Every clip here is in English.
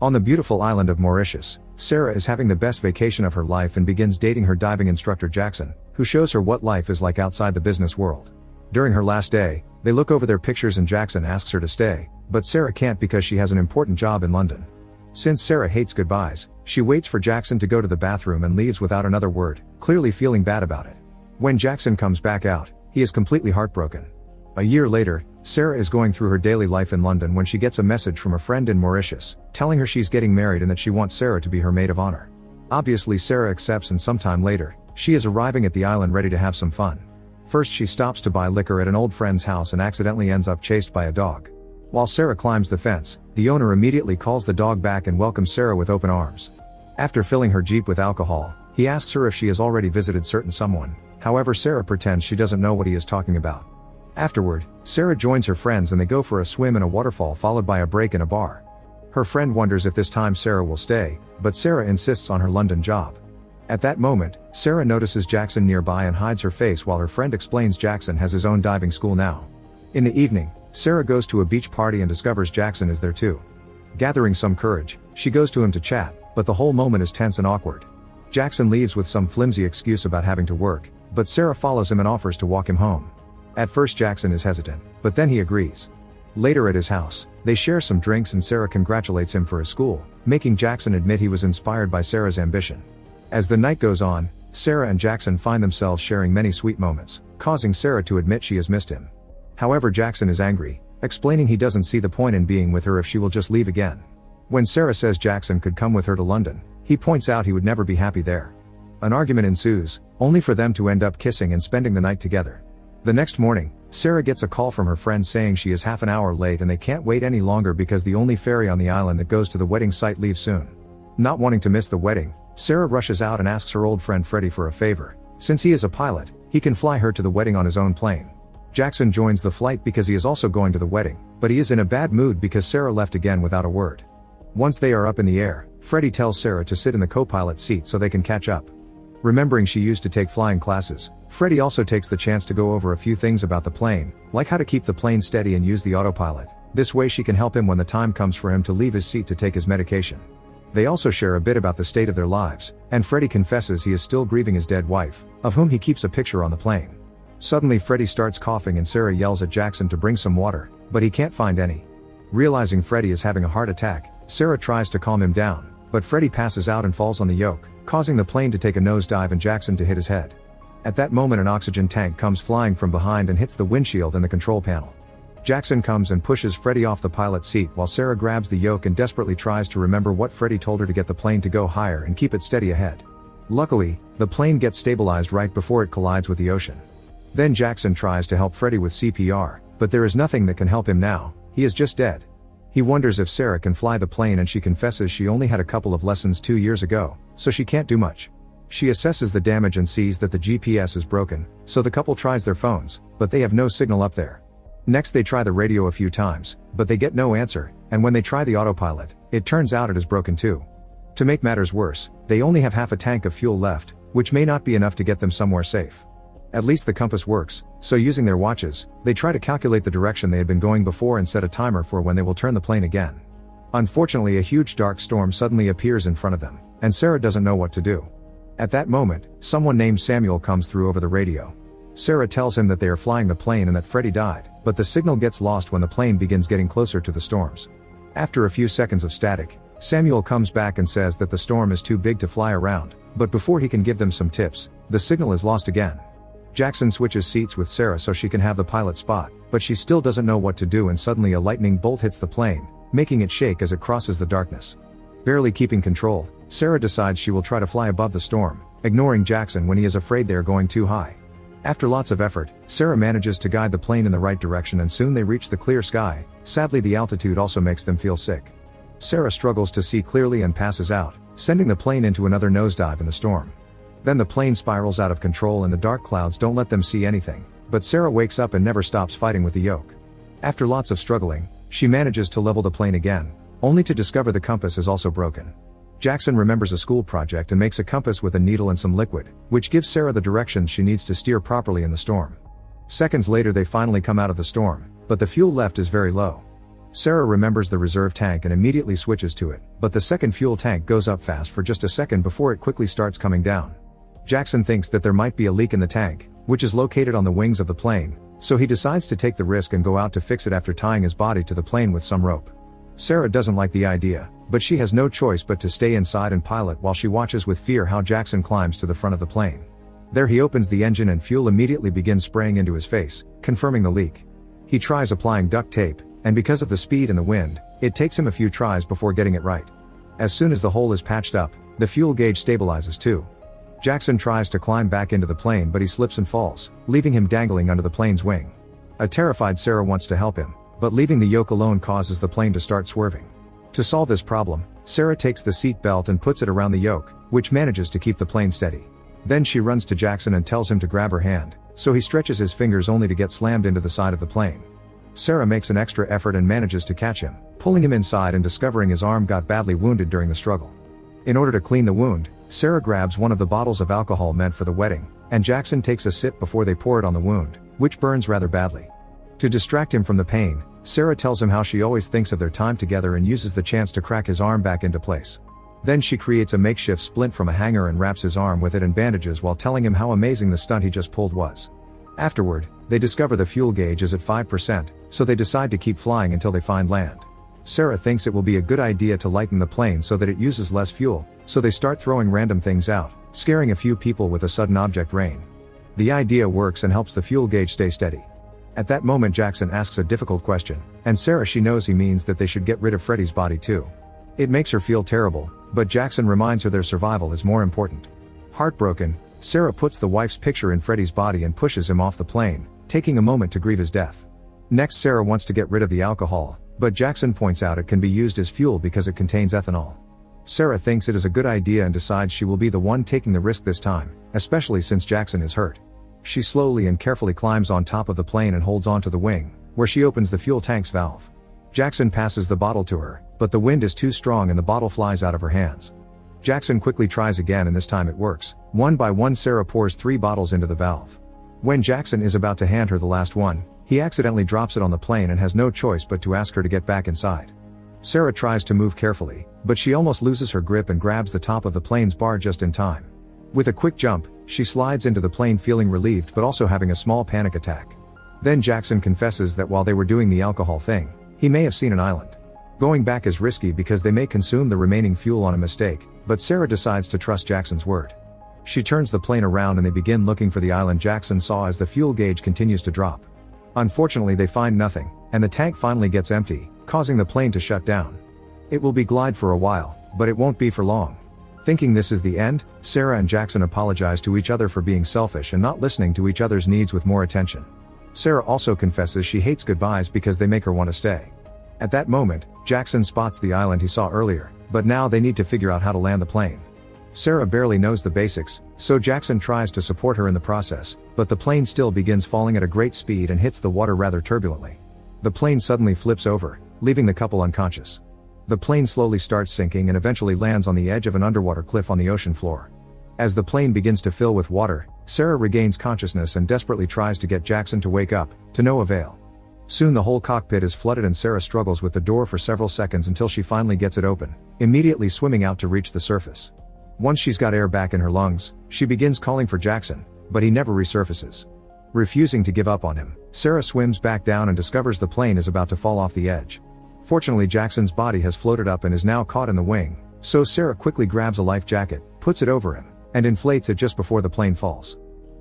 On the beautiful island of Mauritius, Sarah is having the best vacation of her life and begins dating her diving instructor Jackson, who shows her what life is like outside the business world. During her last day, they look over their pictures and Jackson asks her to stay, but Sarah can't because she has an important job in London. Since Sarah hates goodbyes, she waits for Jackson to go to the bathroom and leaves without another word, clearly feeling bad about it. When Jackson comes back out, he is completely heartbroken. A year later, Sarah is going through her daily life in London when she gets a message from a friend in Mauritius, telling her she's getting married and that she wants Sarah to be her maid of honor. Obviously Sarah accepts, and sometime later, she is arriving at the island ready to have some fun. First she stops to buy liquor at an old friend's house and accidentally ends up chased by a dog. While Sarah climbs the fence, the owner immediately calls the dog back and welcomes Sarah with open arms. After filling her Jeep with alcohol, he asks her if she has already visited certain someone, however Sarah pretends she doesn't know what he is talking about. Afterward, Sarah joins her friends and they go for a swim in a waterfall followed by a break in a bar. Her friend wonders if this time Sarah will stay, but Sarah insists on her London job. At that moment, Sarah notices Jackson nearby and hides her face while her friend explains Jackson has his own diving school now. In the evening, Sarah goes to a beach party and discovers Jackson is there too. Gathering some courage, she goes to him to chat, but the whole moment is tense and awkward. Jackson leaves with some flimsy excuse about having to work, but Sarah follows him and offers to walk him home. At first Jackson is hesitant, but then he agrees. Later at his house, they share some drinks and Sarah congratulates him for his school, making Jackson admit he was inspired by Sarah's ambition. As the night goes on, Sarah and Jackson find themselves sharing many sweet moments, causing Sarah to admit she has missed him. However, Jackson is angry, explaining he doesn't see the point in being with her if she will just leave again. When Sarah says Jackson could come with her to London, he points out he would never be happy there. An argument ensues, only for them to end up kissing and spending the night together. The next morning, Sarah gets a call from her friend saying she is half an hour late and they can't wait any longer because the only ferry on the island that goes to the wedding site leaves soon. Not wanting to miss the wedding, Sarah rushes out and asks her old friend Freddie for a favor. Since he is a pilot, he can fly her to the wedding on his own plane. Jackson joins the flight because he is also going to the wedding, but he is in a bad mood because Sarah left again without a word. Once they are up in the air, Freddie tells Sarah to sit in the co-pilot seat so they can catch up. Remembering she used to take flying classes, Freddie also takes the chance to go over a few things about the plane, like how to keep the plane steady and use the autopilot. This way she can help him when the time comes for him to leave his seat to take his medication. They also share a bit about the state of their lives, and Freddie confesses he is still grieving his dead wife, of whom he keeps a picture on the plane. Suddenly Freddie starts coughing and Sarah yells at Jackson to bring some water, but he can't find any. Realizing Freddie is having a heart attack, Sarah tries to calm him down, but Freddie passes out and falls on the yoke, causing the plane to take a nosedive and Jackson to hit his head. At that moment an oxygen tank comes flying from behind and hits the windshield and the control panel. Jackson comes and pushes Freddie off the pilot seat while Sarah grabs the yoke and desperately tries to remember what Freddie told her to get the plane to go higher and keep it steady ahead. Luckily, the plane gets stabilized right before it collides with the ocean. Then Jackson tries to help Freddie with CPR, but there is nothing that can help him now, he is just dead. He wonders if Sarah can fly the plane and she confesses she only had a couple of lessons 2 years ago, so she can't do much. She assesses the damage and sees that the GPS is broken, so the couple tries their phones, but they have no signal up there. Next they try the radio a few times, but they get no answer, and when they try the autopilot, it turns out it is broken too. To make matters worse, they only have half a tank of fuel left, which may not be enough to get them somewhere safe. At least the compass works, so using their watches, they try to calculate the direction they had been going before and set a timer for when they will turn the plane again. Unfortunately, a huge dark storm suddenly appears in front of them, and Sarah doesn't know what to do. At that moment, someone named Samuel comes through over the radio. Sarah tells him that they are flying the plane and that Freddie died, but the signal gets lost when the plane begins getting closer to the storms. After a few seconds of static, Samuel comes back and says that the storm is too big to fly around, but before he can give them some tips, the signal is lost again. Jackson switches seats with Sarah so she can have the pilot spot, but she still doesn't know what to do and suddenly a lightning bolt hits the plane, making it shake as it crosses the darkness. Barely keeping control, Sarah decides she will try to fly above the storm, ignoring Jackson when he is afraid they are going too high. After lots of effort, Sarah manages to guide the plane in the right direction and soon they reach the clear sky. Sadly, the altitude also makes them feel sick. Sarah struggles to see clearly and passes out, sending the plane into another nosedive in the storm. Then the plane spirals out of control and the dark clouds don't let them see anything, but Sarah wakes up and never stops fighting with the yoke. After lots of struggling, she manages to level the plane again, only to discover the compass is also broken. Jackson remembers a school project and makes a compass with a needle and some liquid, which gives Sarah the directions she needs to steer properly in the storm. Seconds later they finally come out of the storm, but the fuel left is very low. Sarah remembers the reserve tank and immediately switches to it, but the second fuel tank goes up fast for just a second before it quickly starts coming down. Jackson thinks that there might be a leak in the tank, which is located on the wings of the plane, so he decides to take the risk and go out to fix it after tying his body to the plane with some rope. Sarah doesn't like the idea, but she has no choice but to stay inside and pilot while she watches with fear how Jackson climbs to the front of the plane. There he opens the engine and fuel immediately begins spraying into his face, confirming the leak. He tries applying duct tape, and because of the speed and the wind, it takes him a few tries before getting it right. As soon as the hole is patched up, the fuel gauge stabilizes too. Jackson tries to climb back into the plane but he slips and falls, leaving him dangling under the plane's wing. A terrified Sarah wants to help him, but leaving the yoke alone causes the plane to start swerving. To solve this problem, Sarah takes the seat belt and puts it around the yoke, which manages to keep the plane steady. Then she runs to Jackson and tells him to grab her hand, so he stretches his fingers only to get slammed into the side of the plane. Sarah makes an extra effort and manages to catch him, pulling him inside and discovering his arm got badly wounded during the struggle. In order to clean the wound, Sarah grabs one of the bottles of alcohol meant for the wedding, and Jackson takes a sip before they pour it on the wound, which burns rather badly. To distract him from the pain, Sarah tells him how she always thinks of their time together and uses the chance to crack his arm back into place. Then she creates a makeshift splint from a hanger and wraps his arm with it and bandages while telling him how amazing the stunt he just pulled was. Afterward, they discover the fuel gauge is at 5%, so they decide to keep flying until they find land. Sarah thinks it will be a good idea to lighten the plane so that it uses less fuel, so they start throwing random things out, scaring a few people with a sudden object rain. The idea works and helps the fuel gauge stay steady. At that moment Jackson asks a difficult question, and Sarah she knows he means that they should get rid of Freddy's body too. It makes her feel terrible, but Jackson reminds her their survival is more important. Heartbroken, Sarah puts the wife's picture in Freddy's body and pushes him off the plane, taking a moment to grieve his death. Next Sarah wants to get rid of the alcohol, but Jackson points out it can be used as fuel because it contains ethanol. Sarah thinks it is a good idea and decides she will be the one taking the risk this time, especially since Jackson is hurt. She slowly and carefully climbs on top of the plane and holds onto the wing, where she opens the fuel tank's valve. Jackson passes the bottle to her, but the wind is too strong and the bottle flies out of her hands. Jackson quickly tries again and this time it works. One by one Sarah pours 3 bottles into the valve. When Jackson is about to hand her the last one, he accidentally drops it on the plane and has no choice but to ask her to get back inside. Sarah tries to move carefully, but she almost loses her grip and grabs the top of the plane's bar just in time. With a quick jump, she slides into the plane feeling relieved but also having a small panic attack. Then Jackson confesses that while they were doing the alcohol thing, he may have seen an island. Going back is risky because they may consume the remaining fuel on a mistake, but Sarah decides to trust Jackson's word. She turns the plane around and they begin looking for the island Jackson saw as the fuel gauge continues to drop. Unfortunately they find nothing, and the tank finally gets empty, causing the plane to shut down. It will be glide for a while, but it won't be for long. Thinking this is the end, Sarah and Jackson apologize to each other for being selfish and not listening to each other's needs with more attention. Sarah also confesses she hates goodbyes because they make her want to stay. At that moment, Jackson spots the island he saw earlier, but now they need to figure out how to land the plane. Sarah barely knows the basics, so Jackson tries to support her in the process, but the plane still begins falling at a great speed and hits the water rather turbulently. The plane suddenly flips over, leaving the couple unconscious. The plane slowly starts sinking and eventually lands on the edge of an underwater cliff on the ocean floor. As the plane begins to fill with water, Sarah regains consciousness and desperately tries to get Jackson to wake up, to no avail. Soon the whole cockpit is flooded and Sarah struggles with the door for several seconds until she finally gets it open, immediately swimming out to reach the surface. Once she's got air back in her lungs, she begins calling for Jackson, but he never resurfaces. Refusing to give up on him, Sarah swims back down and discovers the plane is about to fall off the edge. Fortunately Jackson's body has floated up and is now caught in the wing, so Sarah quickly grabs a life jacket, puts it over him, and inflates it just before the plane falls.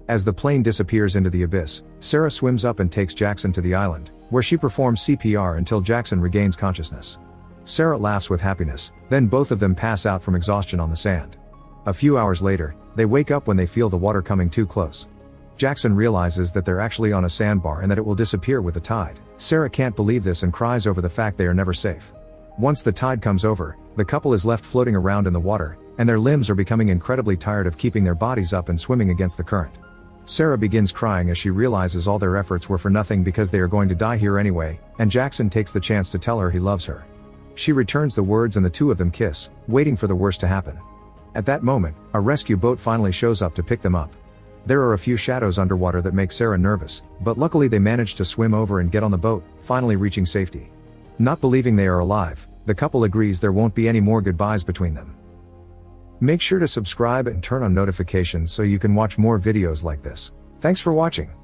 As the plane disappears into the abyss, Sarah swims up and takes Jackson to the island, where she performs CPR until Jackson regains consciousness. Sarah laughs with happiness, then both of them pass out from exhaustion on the sand. A few hours later, they wake up when they feel the water coming too close. Jackson realizes that they're actually on a sandbar and that it will disappear with the tide. Sarah can't believe this and cries over the fact they are never safe. Once the tide comes over, the couple is left floating around in the water, and their limbs are becoming incredibly tired of keeping their bodies up and swimming against the current. Sarah begins crying as she realizes all their efforts were for nothing because they are going to die here anyway, and Jackson takes the chance to tell her he loves her. She returns the words and the two of them kiss, waiting for the worst to happen. At that moment, a rescue boat finally shows up to pick them up. There are a few shadows underwater that make Sarah nervous, but luckily they manage to swim over and get on the boat, finally reaching safety. Not believing they are alive, the couple agrees there won't be any more goodbyes between them. Make sure to subscribe and turn on notifications so you can watch more videos like this. Thanks for watching.